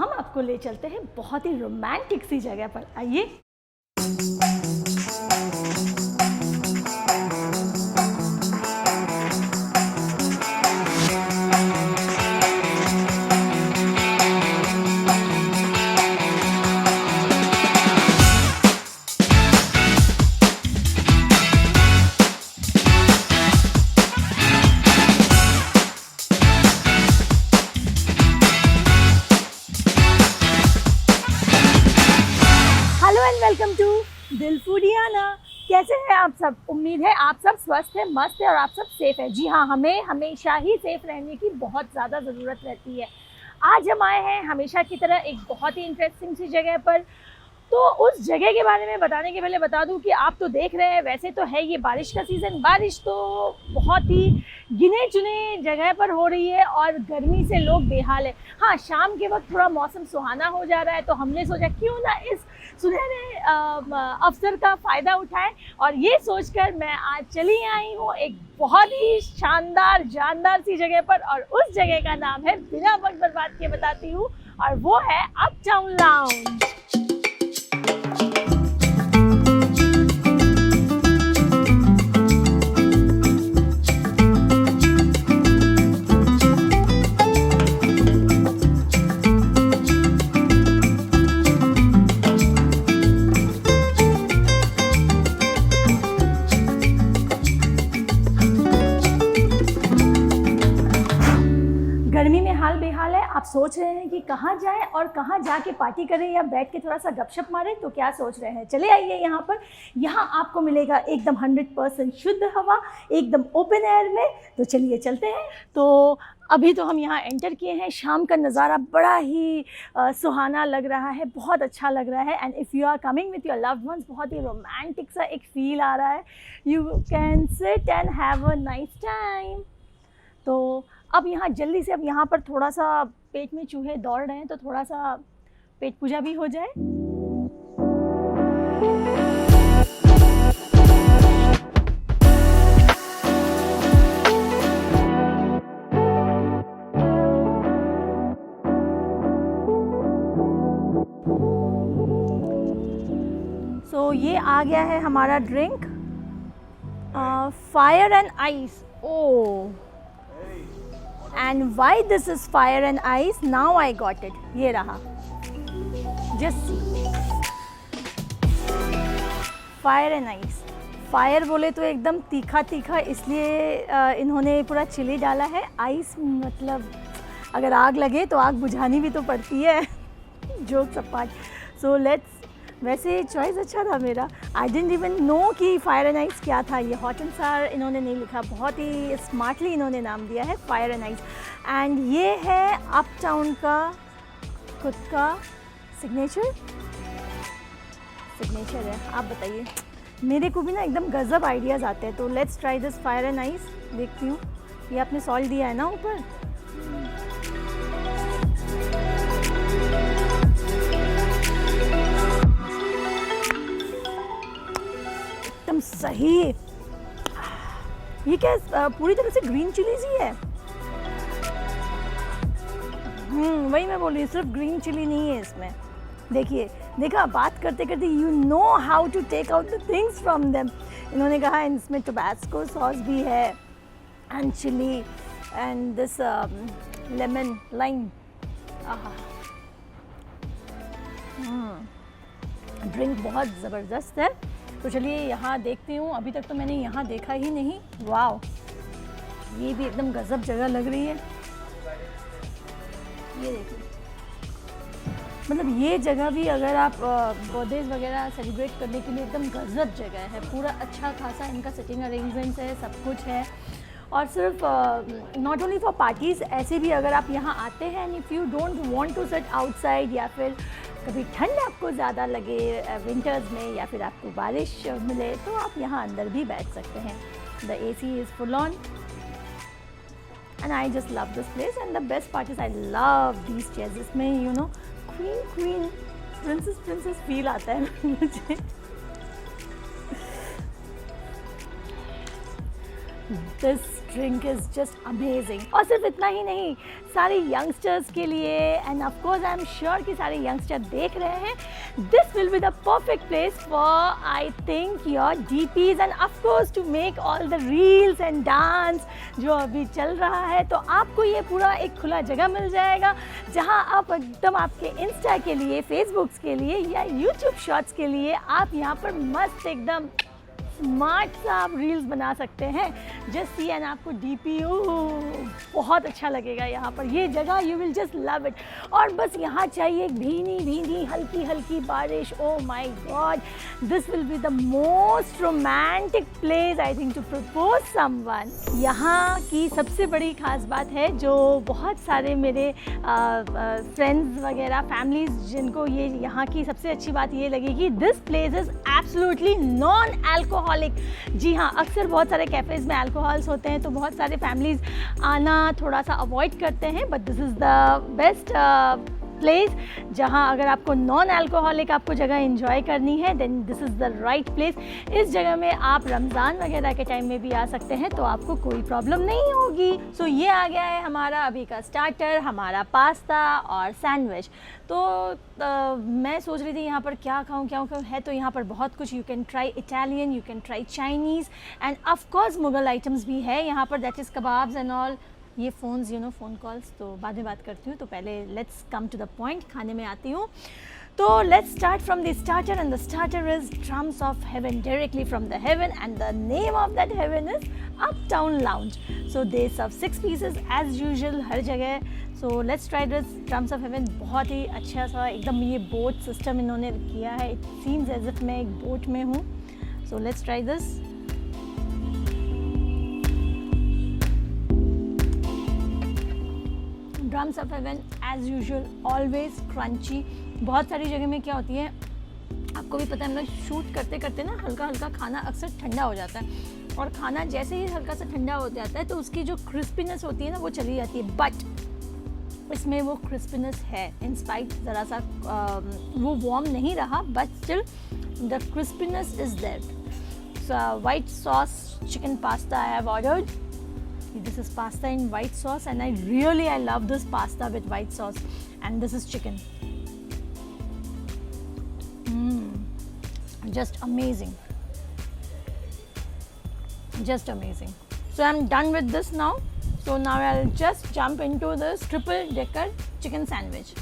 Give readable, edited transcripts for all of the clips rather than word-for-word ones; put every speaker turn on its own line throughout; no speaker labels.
हम आपको ले चलते हैं बहुत ही रोमांटिक सी जगह पर। आइए। वेलकम टू दिल फूडियाना। कैसे हैं आप सब? उम्मीद है आप सब स्वस्थ हैं, मस्त हैं और आप सब सेफ हैं। जी हाँ, हमें हमेशा ही सेफ रहने की बहुत ज़्यादा ज़रूरत रहती है। आज हम आए हैं हमेशा की तरह एक बहुत ही इंटरेस्टिंग सी जगह पर। तो उस जगह के बारे में बताने के पहले बता दूं कि आप तो देख रहे हैं, वैसे तो है ये बारिश का सीज़न। बारिश तो बहुत ही गिने चुने जगह पर हो रही है और गर्मी से लोग बेहाल है। हाँ, शाम के वक्त थोड़ा मौसम सुहाना हो जा रहा है, तो हमने सोचा क्यों ना इस सुनहरे अवसर का फ़ायदा उठाएं। और ये सोचकर मैं आज चली आई हूँ एक बहुत ही शानदार जानदार सी जगह पर, और उस जगह का नाम है, बिना वक्त बर्बाद किए बताती हूँ, और वो है अपटाउन लाउंज। गर्मी में हाल बेहाल है। आप सोच रहे हैं कि कहाँ जाएं और कहाँ जाके पार्टी करें या बैठ के थोड़ा सा गपशप मारें, तो क्या सोच रहे हैं? चले आइए यहाँ पर। यहाँ आपको मिलेगा एकदम 100% शुद्ध हवा, एकदम ओपन एयर में। तो चलिए चलते हैं। तो अभी तो हम यहाँ एंटर किए हैं। शाम का नज़ारा बड़ा ही सुहाना लग रहा है, बहुत अच्छा लग रहा है। And if you are coming with your loved ones, बहुत ही रोमांटिक सा एक फील आ रहा है। You can sit and have a nice time. तो अब यहाँ जल्दी से, अब यहाँ पर थोड़ा सा पेट में चूहे दौड़ रहे हैं, तो थोड़ा सा पेट पूजा भी हो जाए। सो ये आ गया है हमारा drink, fire and ice. Oh, and why this is fire and ice, now I got it। ये रहा, just see, fire and ice। Fire बोले तो एकदम तीखा तीखा, इसलिए इन्होंने पूरा चिली डाला है। आइस मतलब अगर आग लगे तो आग बुझानी भी तो पड़ती है। Jokes apart. सो लेट्स, वैसे चॉइस अच्छा था मेरा। आई डिडंट इवन नो कि फायर एंड आइस क्या था। ये हॉट एंड सार इन्होंने नहीं लिखा, बहुत ही स्मार्टली इन्होंने नाम दिया है, फायर एंड आइस। एंड ये है अपटाउन का खुद का सिग्नेचर है। आप बताइए, मेरे को भी ना एकदम गजब आइडियाज़ आते हैं। तो let's try this fire and ice. देखती हूँ, ये आपने सॉल्ट दिया है ना ऊपर। सही। ये क्या पूरी तरह से ग्रीन चिलीज ही है? वही मैं बोल रही हूँ, सिर्फ ग्रीन चिली नहीं है इसमें। देखिए, देखा, बात करते करते you know how to take out the things from them. इन्होंने कहा इसमें टोबैस्को सॉस भी है, and chili, and this lemon lime. Drink बहुत ज़बरदस्त है। तो चलिए यहाँ देखती हूँ। अभी तक तो मैंने यहाँ देखा ही नहीं। वाओ, ये भी एकदम गजब जगह लग रही है। ये देखिए, मतलब ये जगह भी अगर आप बर्थडेज वगैरह सेलिब्रेट करने के लिए एकदम गजब जगह है। पूरा अच्छा खासा इनका सिटिंग अरेंजमेंट्स है, सब कुछ है। और सिर्फ नॉट ओनली फॉर पार्टीज़, ऐसे भी अगर आप यहाँ आते हैं and if you don't want to sit outside, या फिर कभी ठंड आपको ज़्यादा लगे विंटर्स में, या फिर आपको बारिश मिले, तो आप यहाँ अंदर भी बैठ सकते हैं। The AC is full on and I just love this place. And the best part is I love these chairs. इसमें you know queen princess feel आता है मुझे। This drink is just amazing. और सिर्फ इतना ही नहीं, सारे यंगस्टर्स के लिए, and of course I am sure कि सारे यंगस्टर देख रहे हैं, this will be the perfect place for I think your DPs and of course to make all the reels and dance जो अभी चल रहा है। तो आपको ये पूरा एक खुला जगह मिल जाएगा जहाँ आप एकदम आपके इंस्टा के लिए, फेसबुक्स के लिए या यूट्यूब शॉर्ट्स के लिए आप यहाँ पर मस्त एकदम स्मार्ट सा आप रील्स बना सकते हैं। जस्ट सी, एंड आपको DP बहुत अच्छा लगेगा यहाँ पर। ये जगह you will just love it. और बस यहाँ चाहिए एक भीनी भीनी हल्की हल्की बारिश। Oh my God, this will be the most romantic place I think to propose someone. यहाँ की सबसे बड़ी खास बात है जो बहुत सारे मेरे फ्रेंड्स वगैरह, फैमिलीज जिनको ये यहाँ की सबसे अच्छी बात ये लगी कि this place is absolutely non alcoholic. जी हाँ, अक्सर बहुत सारे कैफ़ेज़ में अल्कोहल्स होते हैं तो बहुत सारे फैमिलीज़ आना थोड़ा सा अवॉइड करते हैं, but this is the best place जहाँ अगर आपको नॉन अल्कोहलिक आपको जगह एंजॉय करनी है, then this is the right place. इस जगह में आप रमज़ान वगैरह के टाइम में भी आ सकते हैं तो आपको कोई प्रॉब्लम नहीं होगी। सो ये आ गया है हमारा अभी का स्टार्टर, हमारा पास्ता और सैंडविच। तो मैं सोच रही थी यहाँ पर क्या खाऊँ क्या खाऊँ, है तो यहाँ पर बहुत कुछ। You can try Italian, you can try Chinese and of course Mughal items भी है यहाँ पर, that is kebabs and all. ये फ़ोन्स, फ़ोन कॉल्स तो बाद में बात करती हूँ, तो पहले let's come to the point, खाने में आती हूँ। तो let's start from the starter, and the starter is drums of heaven, directly from the heaven, and the name of that haven is uptown lounge. So they serve 6 pieces as usual हर जगह। So let's try this drums of heaven. बहुत ही अच्छा सा एकदम ये boat system इन्होंने किया है, इट सीम्स एज इफ मैं एक बोट में हूँ। So let's try this. Drums of heaven as usual always crunchy. बहुत सारी जगह में क्या होती है, आपको भी पता है, हम लोग शूट करते करते ना हल्का हल्का खाना अक्सर ठंडा हो जाता है, और खाना जैसे ही हल्का सा ठंडा हो जाता है तो उसकी जो क्रिस्पीनेस होती है ना वो चली जाती है। बट इसमें वो क्रिस्पीनेस है, इन स्पाइट ज़रा सा वो वार्म नहीं रहा, but still the crispiness is there. So white sauce chicken pasta I have ordered. This is pasta in white sauce, and I love this pasta with white sauce, and this is chicken. Just amazing, just amazing. So I'm done with this now. So now I'll just jump into this triple decker chicken sandwich.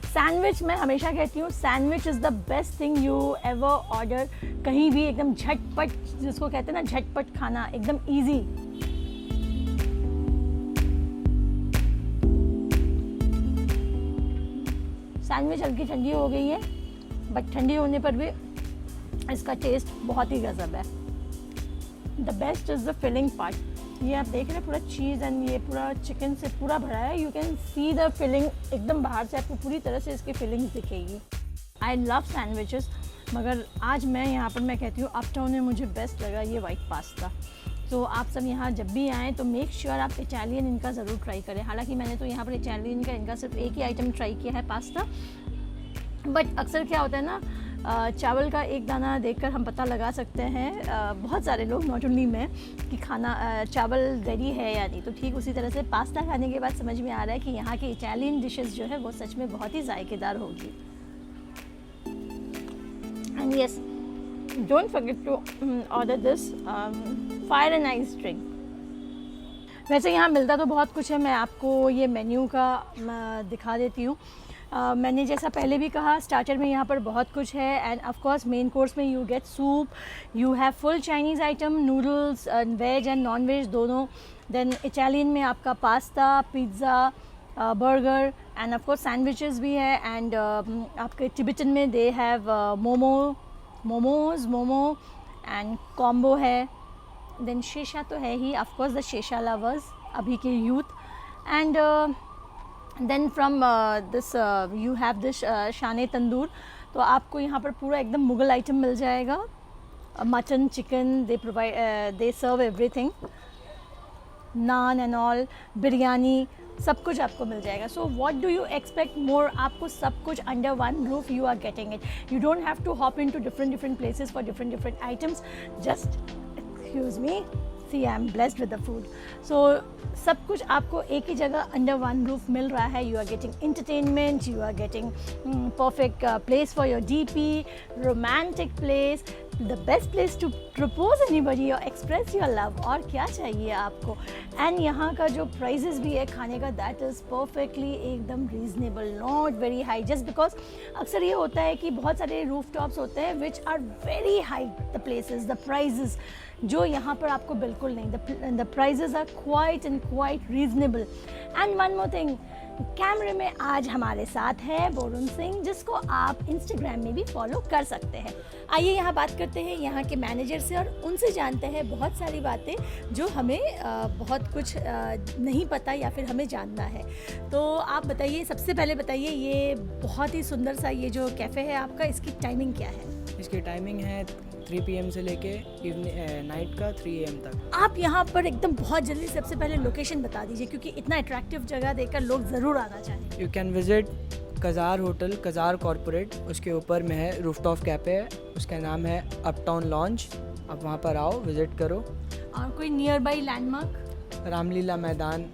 Sandwich मैं हमेशा कहती हूँ, sandwich is the best thing you ever order. कहीं भी एकदम झटपट, जिसको कहते हैं ना झटपट खाना, एकदम ईजी। सैंडविच हल्की ठंडी हो गई है, बट ठंडी होने पर भी इसका टेस्ट बहुत ही गजब है। The best is the filling part. ये आप देख रहे हैं पूरा चीज़ एंड ये पूरा चिकन से पूरा भरा है। You can see the filling, एकदम बाहर से आपको पूरी तरह से इसकी फिलिंग्स दिखेगी। आई लव सैंडविचेस, मगर आज मैं यहाँ पर मैं कहती हूँ अपटाउन में मुझे बेस्ट लगा ये वाइट पास्ता। तो आप सब यहाँ जब भी आएँ तो मेक श्योर आप इटालियन इनका ज़रूर ट्राई करें। हालांकि मैंने तो यहाँ पर इटालियन का इनका सिर्फ एक ही आइटम ट्राई किया है, पास्ता। बट अक्सर क्या होता है ना, चावल का एक दाना देखकर हम पता लगा सकते हैं, बहुत सारे लोग, नॉट ओनली मैं, कि खाना चावल रेडी है या नहीं। तो ठीक उसी तरह से पास्ता खाने के बाद समझ में आ रहा है कि यहाँ की इटालियन डिशेस जो है वो सच में बहुत ही जायकेदार होगी। And yes, don't forget to order this fire and ice drink. वैसे यहाँ मिलता तो बहुत कुछ है, मैं आपको ये मेन्यू का दिखा देती हूँ। मैंने जैसा पहले भी कहा, स्टार्टर में यहाँ पर बहुत कुछ है, and of course main course में you get soup, you have full Chinese item, noodles, veg and non veg दोनों। देन इटालियन में आपका pasta, pizza, burger and of course sandwiches भी है। एंड आपके तिब्बतन में they have momo and combo है। Then shisha तो है ही, of course the shisha lovers, अभी के youth. And then from this you have this Shane Tandoor. तो आपको यहाँ पर पूरा एकदम मुगल आइटम मिल जाएगा, mutton, chicken, they serve everything, naan and all, biryani, सब कुछ आपको मिल जाएगा। So what do you expect more, आपको सब कुछ under one roof you are getting it. You don't have to hop in to different places for different items. Just excuse me, see I am blessed with the food. So सब कुछ आपको एक ही जगह under one roof मिल रहा है. You are getting entertainment, you are getting perfect place for your DP, romantic place, the best place to propose anybody or express your love. और क्या चाहिए आपको. एंड यहाँ का जो प्राइजेस भी है खाने का, दैट इज़ परफेक्टली एकदम reasonable, not very high. Just because अक्सर ये होता है कि बहुत सारे रूफ टॉप्स होते हैं which are very high the places, the prices, जो यहाँ पर आपको बिल्कुल नहीं. The prices are quite reasonable. And one more thing, कैमरे में आज हमारे साथ है वरुण सिंह, जिसको आप इंस्टाग्राम में भी फॉलो कर सकते हैं. आइए यहाँ बात करते हैं यहाँ के मैनेजर से और उनसे जानते हैं बहुत सारी बातें जो हमें बहुत कुछ नहीं पता या फिर हमें जानना है. तो आप बताइए, सबसे पहले बताइए, ये बहुत ही सुंदर सा ये जो कैफ़े है आपका, इसकी टाइमिंग क्या है?
इसकी टाइमिंग है 3 PM से लेके नाइट का 3 AM तक.
आप यहाँ पर एकदम बहुत जल्दी सबसे पहले लोकेशन बता दीजिए, क्योंकि इतना अट्रैक्टिव जगह देखकर लोग ज़रूर आना चाहेंगे.
You can visit Kazar hotel, Kazar corporate, उसके ऊपर में है रूफटॉप कैफ़े है, उसका नाम है अपटाउन लॉन्ज. आप वहाँ पर आओ, विज़िट करो.
और कोई नियर बाई लैंडमार्क?
रामलीला मैदान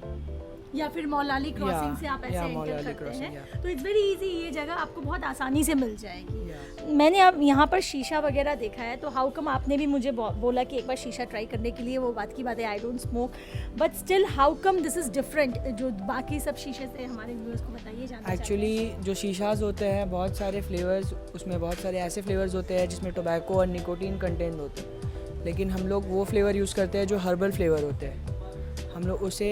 या फिर मौलाली क्रॉसिंग से आप ऐसे एंटर करते हैं, तो इट्स वेरी इजी. ये जगह आपको बहुत आसानी से मिल जाएगी. मैंने अब यहाँ पर शीशा वगैरह देखा है, तो हाउ कम आपने भी मुझे बोला कि एक बार शीशा ट्राई करने के लिए. वो बात की बात है, I don't smoke, but still how come this is different जो बाकी सब शीशे से. हमारे व्यूअर्स को बताइए. जानना
एक्चुअली जो शीशाज होते हैं, बहुत सारे फ्लेवर्स, उसमें बहुत सारे ऐसे फ्लेवर्स होते हैं जिसमें टोबैको और निकोटीन कंटेंट होते हैं, लेकिन हम लोग वो फ्लेवर यूज़ करते हैं जो हर्बल फ्लेवर होते हैं. हम लोग उसे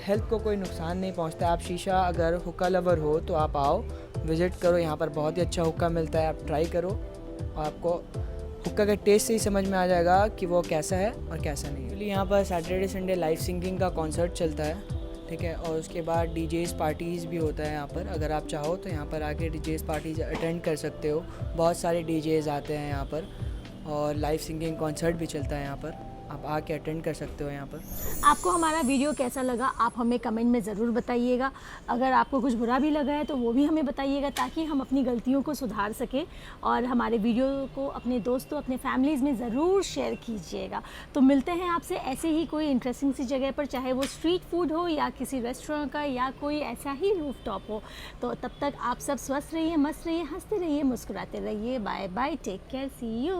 हेल्थ को कोई नुकसान नहीं पहुंचता. आप शीशा अगर हुक्का लवर हो तो आप आओ, विज़िट करो. यहाँ पर बहुत ही अच्छा हुक्का मिलता है, आप ट्राई करो और आपको हुक्का का टेस्ट से ही समझ में आ जाएगा कि वो कैसा है और कैसा नहीं. एक्चुअली यहाँ पर सैटरडे संडे लाइव सिंगिंग का कॉन्सर्ट चलता है, ठीक है, और उसके बाद डीजेस पार्टीज़ भी होता है यहाँ पर. अगर आप चाहो तो यहाँ पर आके डीजेस पार्टीज़ अटेंड कर सकते हो. बहुत सारे डीजेस आते हैं यहाँ पर और लाइव सिंगिंग कॉन्सर्ट भी चलता है यहाँ पर. आप आके अटेंड कर सकते हो यहाँ पर.
आपको हमारा वीडियो कैसा लगा आप हमें कमेंट में ज़रूर बताइएगा. अगर आपको कुछ बुरा भी लगा है तो वो भी हमें बताइएगा, ताकि हम अपनी गलतियों को सुधार सकें. और हमारे वीडियो को अपने दोस्तों, अपने फैमिलीज़ में ज़रूर शेयर कीजिएगा. तो मिलते हैं आपसे ऐसे ही कोई इंटरेस्टिंग सी जगह पर, चाहे वो स्ट्रीट फूड हो या किसी रेस्टोरेंट का या कोई ऐसा ही रूफ टॉप हो. तो तब तक आप सब स्वस्थ रहिए, मस्त रहिए, हंसते रहिए, मुस्कुराते रहिए. Bye bye, take care, see you.